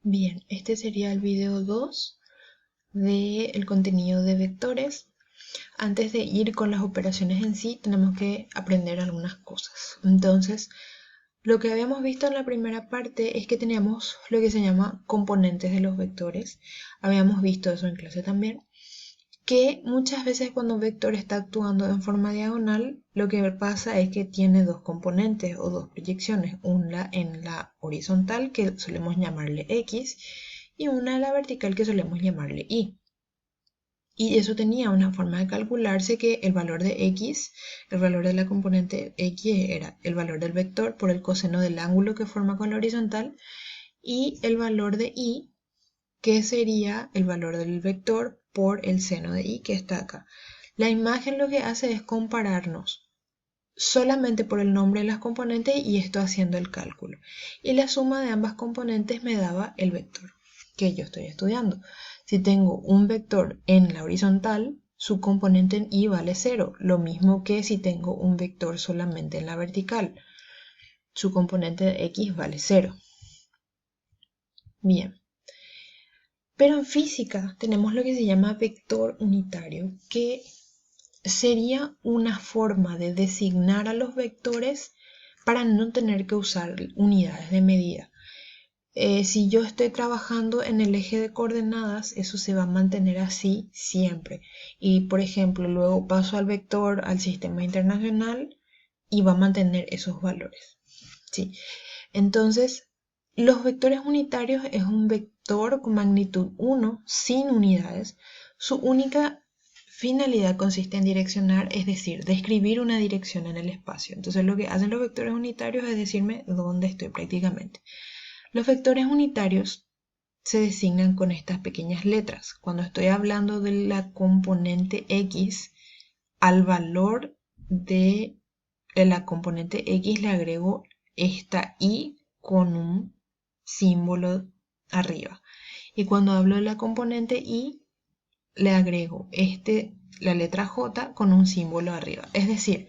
Bien, este sería el video 2 del contenido de vectores. Antes de ir con las operaciones en sí, tenemos que aprender algunas cosas. Entonces, lo que habíamos visto en la primera parte es que teníamos lo que se llama componentes de los vectores. Habíamos visto eso en clase también, que muchas veces cuando un vector está actuando en forma diagonal, lo que pasa es que tiene dos componentes o dos proyecciones, una en la horizontal que solemos llamarle X y una en la vertical que solemos llamarle Y. Y eso tenía una forma de calcularse que el valor de X, el valor de la componente X era el valor del vector por el coseno del ángulo que forma con la horizontal y el valor de Y, que sería el valor del vector por el seno de Y que está acá. La imagen lo que hace es compararnos solamente por el nombre de las componentes y esto haciendo el cálculo. Y la suma de ambas componentes me daba el vector que yo estoy estudiando. Si tengo un vector en la horizontal, su componente en Y vale 0, lo mismo que si tengo un vector solamente en la vertical. Su componente de X vale 0. Bien. Pero en física tenemos lo que se llama vector unitario, que sería una forma de designar a los vectores para no tener que usar unidades de medida. Si yo estoy trabajando en el eje de coordenadas, eso se va a mantener así siempre. Y por ejemplo, luego paso al vector al sistema internacional y va a mantener esos valores. ¿Sí? Entonces, los vectores unitarios es un vector con magnitud 1 sin unidades. Su única finalidad consiste en direccionar, es decir, describir una dirección en el espacio. Entonces lo que hacen los vectores unitarios es decirme dónde estoy prácticamente. Los vectores unitarios se designan con estas pequeñas letras. Cuando estoy hablando de la componente X, al valor de la componente X le agrego esta Y con un símbolo arriba. Y cuando hablo de la componente Y, le agrego la letra J con un símbolo arriba. Es decir,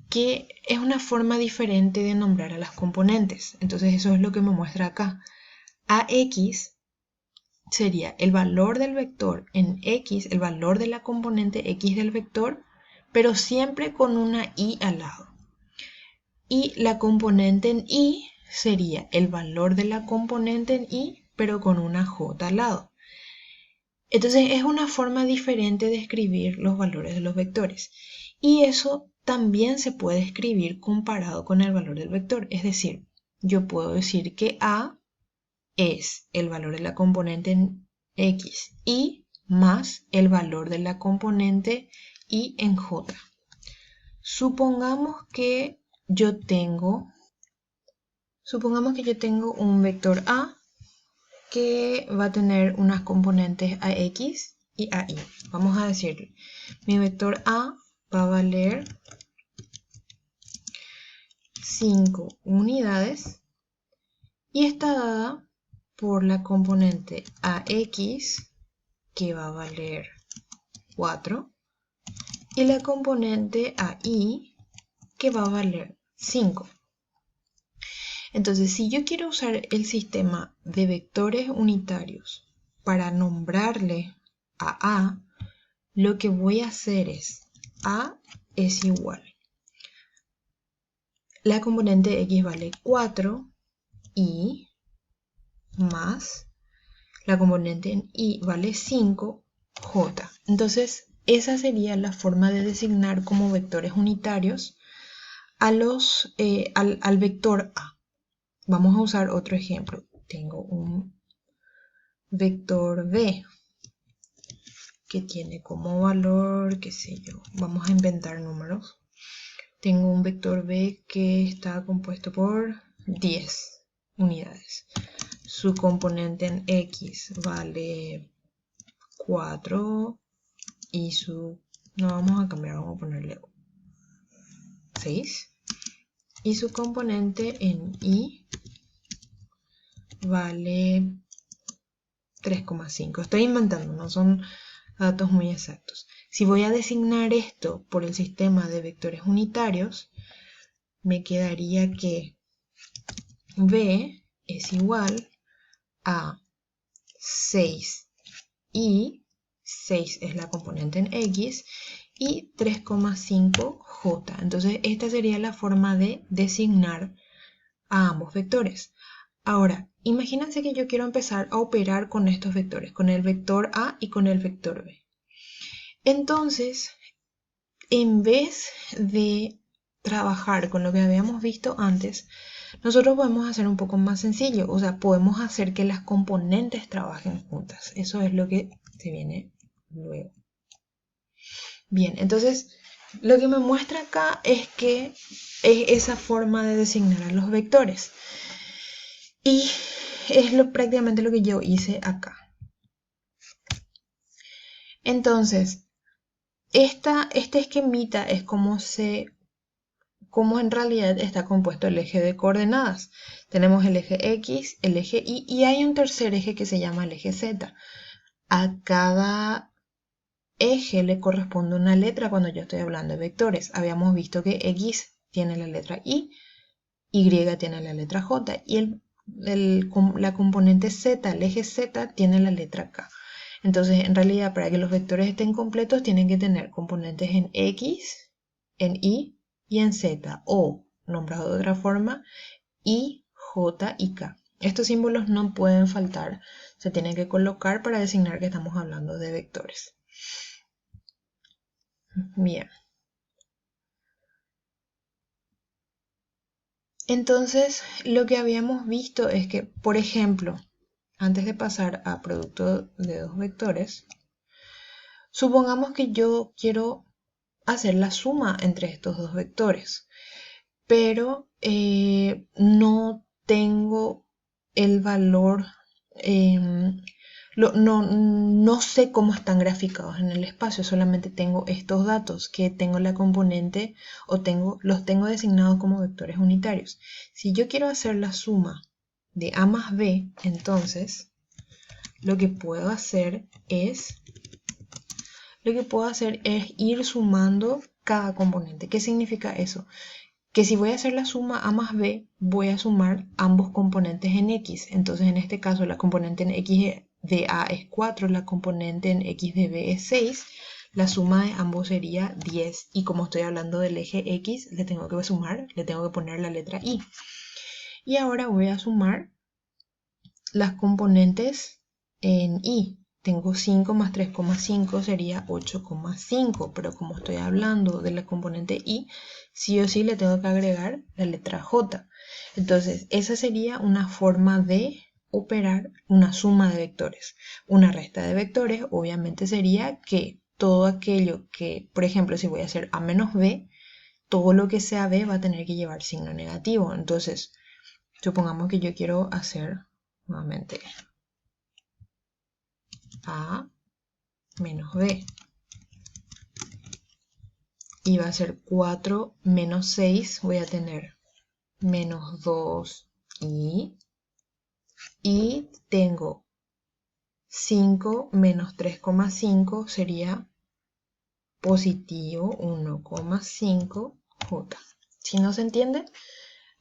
que es una forma diferente de nombrar a las componentes. Entonces eso es lo que me muestra acá. AX sería el valor del vector en X, el valor de la componente X del vector, pero siempre con una Y al lado. Y la componente en Y sería el valor de la componente en Y, pero con una J al lado. Entonces es una forma diferente de escribir los valores de los vectores. Y eso también se puede escribir comparado con el valor del vector. Es decir, yo puedo decir que A es el valor de la componente en X y más el valor de la componente Y en J. Supongamos que yo tengo un vector A que va a tener unas componentes AX y AI. Vamos a decir, mi vector A va a valer 5 unidades y está dada por la componente AX que va a valer 4 y la componente AI que va a valer 5. Entonces, si yo quiero usar el sistema de vectores unitarios para nombrarle a A, lo que voy a hacer es A es igual. La componente X vale 4 y más la componente en Y vale 5 J. Entonces, esa sería la forma de designar como vectores unitarios al vector A. Vamos a usar otro ejemplo. Tengo un vector B que tiene como valor, qué sé yo, vamos a inventar números. Tengo un vector B que está compuesto por 10 unidades. Su componente en X vale 4 y no vamos a cambiar, vamos a ponerle 6. Y su componente en Y vale 3,5. Estoy inventando, no son datos muy exactos. Si voy a designar esto por el sistema de vectores unitarios, me quedaría que B es igual a 6 y 6 es la componente en X y 3,5J. Entonces esta sería la forma de designar a ambos vectores. Ahora, imagínense que yo quiero empezar a operar con estos vectores, con el vector A y con el vector B. Entonces, en vez de trabajar con lo que habíamos visto antes, nosotros podemos hacer un poco más sencillo, o sea, podemos hacer que las componentes trabajen juntas. Eso es lo que se viene luego. Bien, entonces lo que me muestra acá es que es esa forma de designar a los vectores. Y es prácticamente lo que yo hice acá. Entonces, este esquemita es cómo en realidad está compuesto el eje de coordenadas. Tenemos el eje X, el eje Y y hay un tercer eje que se llama el eje Z. A cada eje le corresponde una letra cuando yo estoy hablando de vectores. Habíamos visto que X tiene la letra Y, Y tiene la letra J y la componente Z, el eje Z, tiene la letra K. Entonces, en realidad, para que los vectores estén completos, tienen que tener componentes en X, en Y y en Z, o, nombrado de otra forma, Y, J y K. Estos símbolos no pueden faltar, se tienen que colocar para designar que estamos hablando de vectores. Bien. Entonces, lo que habíamos visto es que, por ejemplo, antes de pasar a producto de dos vectores, supongamos que yo quiero hacer la suma entre estos dos vectores, pero no tengo el valor, no sé cómo están graficados en el espacio, solamente tengo estos datos, que tengo la componente o los tengo designados como vectores unitarios. Si yo quiero hacer la suma de A más B, entonces lo que puedo hacer es ir sumando cada componente. ¿Qué significa eso? Que si voy a hacer la suma A más B, voy a sumar ambos componentes en X. Entonces, en este caso, la componente en X de A es 4, la componente en X de B es 6. La suma de ambos sería 10. Y como estoy hablando del eje X, le tengo que sumar, le tengo que poner la letra Y. Y ahora voy a sumar las componentes en Y. Tengo 5 más 3,5 sería 8,5, pero como estoy hablando de la componente Y, sí o sí le tengo que agregar la letra J. Entonces, esa sería una forma de operar una suma de vectores. Una resta de vectores, obviamente, sería que todo aquello que, por ejemplo, si voy a hacer A menos B, todo lo que sea B va a tener que llevar signo negativo. Entonces, supongamos que yo quiero hacer nuevamente A menos B. Y va a ser 4 menos 6. Voy a tener menos 2i. Y tengo 5 menos 3,5 sería positivo 1,5j. Si no se entiende,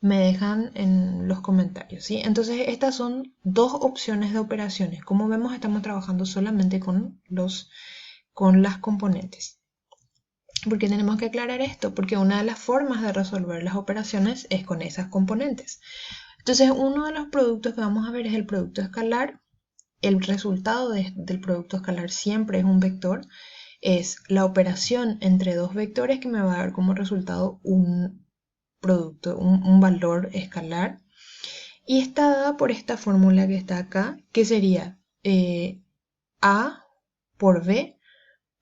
me dejan en los comentarios, ¿sí? Entonces estas son dos opciones de operaciones. Como vemos, estamos trabajando solamente con las componentes. ¿Por qué tenemos que aclarar esto? Porque una de las formas de resolver las operaciones es con esas componentes. Entonces, uno de los productos que vamos a ver es el producto escalar. El resultado del producto escalar siempre es un vector. Es la operación entre dos vectores que me va a dar como resultado un producto, un valor escalar. Y está dada por esta fórmula que está acá, que sería A por B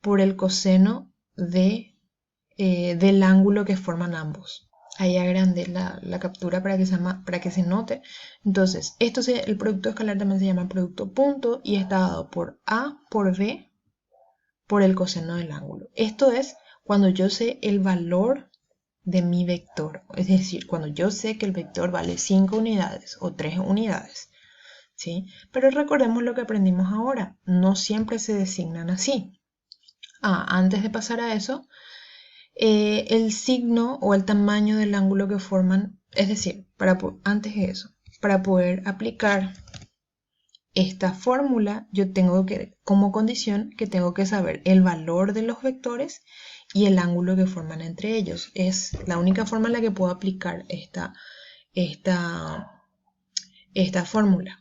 por el coseno del ángulo que forman ambos. Ahí agrandé la captura para que se note. Entonces, el producto escalar también se llama producto punto y está dado por A por B por el coseno del ángulo. Esto es cuando yo sé el valor de mi vector. Es decir, cuando yo sé que el vector vale 5 unidades o 3 unidades. ¿Sí? Pero recordemos lo que aprendimos ahora. No siempre se designan así. Antes de pasar a eso, el signo o el tamaño del ángulo que forman, es decir, antes de eso, para poder aplicar esta fórmula yo tengo que, como condición, que tengo que saber el valor de los vectores y el ángulo que forman entre ellos. Es la única forma en la que puedo aplicar esta fórmula.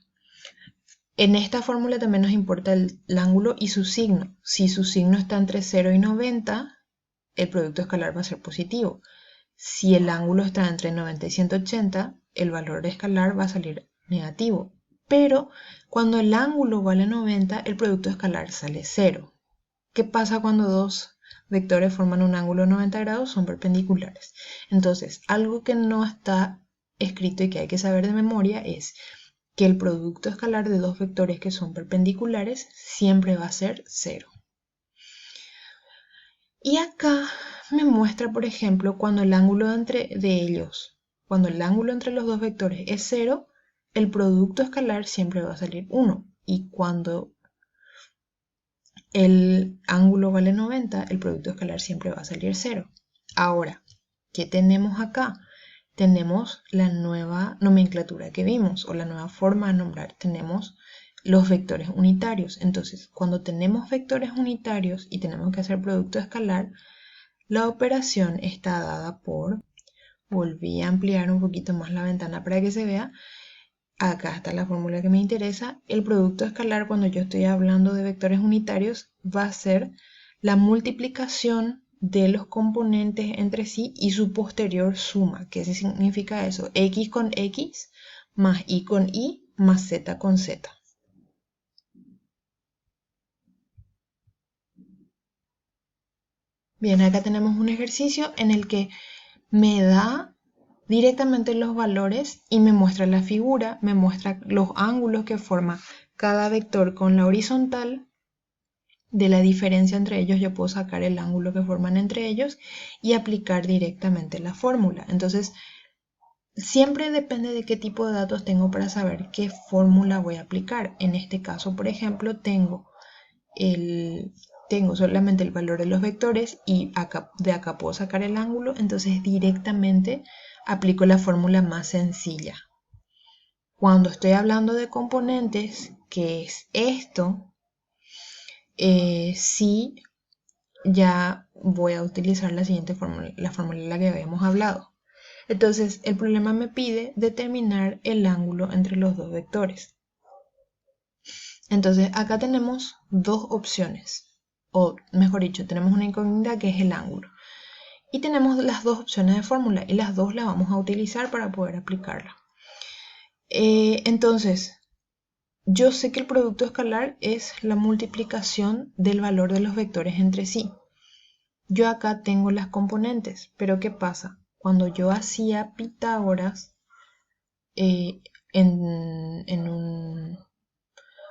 En esta fórmula también nos importa el ángulo y su signo. Si su signo está entre 0 y 90, el producto escalar va a ser positivo. Si el ángulo está entre 90 y 180, el valor escalar va a salir negativo. Pero cuando el ángulo vale 90, el producto escalar sale 0. ¿Qué pasa cuando dos vectores forman un ángulo de 90 grados? Son perpendiculares. Entonces, algo que no está escrito y que hay que saber de memoria es que el producto escalar de dos vectores que son perpendiculares siempre va a ser 0. Y acá me muestra, por ejemplo, cuando el ángulo entre los dos vectores es 0, el producto escalar siempre va a salir 1. Y cuando el ángulo vale 90, el producto escalar siempre va a salir 0. Ahora, ¿qué tenemos acá? Tenemos la nueva nomenclatura que vimos, o la nueva forma de nombrar. Tenemos los vectores unitarios. Entonces, cuando tenemos vectores unitarios y tenemos que hacer producto escalar, la operación está dada por, volví a ampliar un poquito más la ventana para que se vea, acá está la fórmula que me interesa, el producto escalar cuando yo estoy hablando de vectores unitarios va a ser la multiplicación de los componentes entre sí y su posterior suma. ¿Qué significa eso? X con X más Y con Y más Z con Z. Bien, acá tenemos un ejercicio en el que me da directamente los valores y me muestra la figura, me muestra los ángulos que forma cada vector con la horizontal. De la diferencia entre ellos yo puedo sacar el ángulo que forman entre ellos y aplicar directamente la fórmula. Entonces, siempre depende de qué tipo de datos tengo para saber qué fórmula voy a aplicar. En este caso, por ejemplo, tengo solamente el valor de los vectores y de acá puedo sacar el ángulo, entonces directamente aplico la fórmula más sencilla. Cuando estoy hablando de componentes, que es esto, sí ya voy a utilizar la siguiente fórmula, la fórmula en la que habíamos hablado. Entonces, el problema me pide determinar el ángulo entre los dos vectores. Entonces, acá tenemos dos opciones, o mejor dicho, tenemos una incógnita que es el ángulo. Y tenemos las dos opciones de fórmula y las dos las vamos a utilizar para poder aplicarla. Entonces, yo sé que el producto escalar es la multiplicación del valor de los vectores entre sí. Yo acá tengo las componentes, pero ¿qué pasa? Cuando yo hacía Pitágoras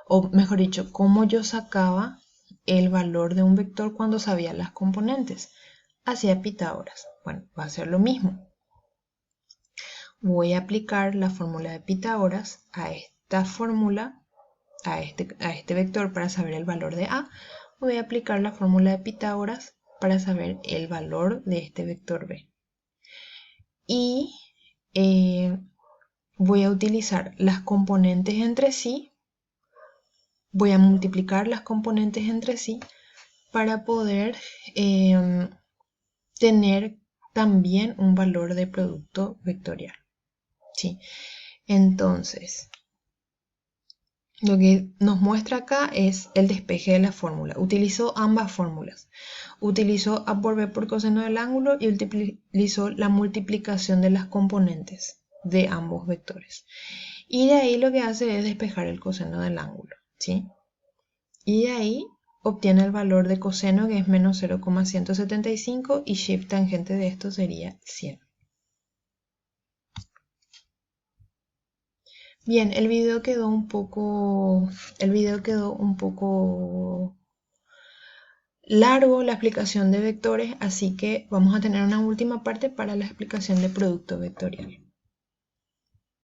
o mejor dicho, cómo yo sacaba el valor de un vector cuando sabía las componentes. Hacía Pitágoras. Bueno, va a ser lo mismo. Voy a aplicar la fórmula de Pitágoras a esta fórmula, a este vector para saber el valor de A. Voy a aplicar la fórmula de Pitágoras para saber el valor de este vector B. Y voy a utilizar las componentes entre sí. Voy a multiplicar las componentes entre sí para poder tener también un valor de producto vectorial. ¿Sí? Entonces, lo que nos muestra acá es el despeje de la fórmula. Utilizó ambas fórmulas. Utilizó A por B por coseno del ángulo y utilizó la multiplicación de las componentes de ambos vectores. Y de ahí lo que hace es despejar el coseno del ángulo. ¿Sí? Y de ahí obtiene el valor de coseno que es menos 0,175 y shift tangente de esto sería 100. Bien, el video quedó un poco largo la explicación de vectores, así que vamos a tener una última parte para la explicación de producto vectorial.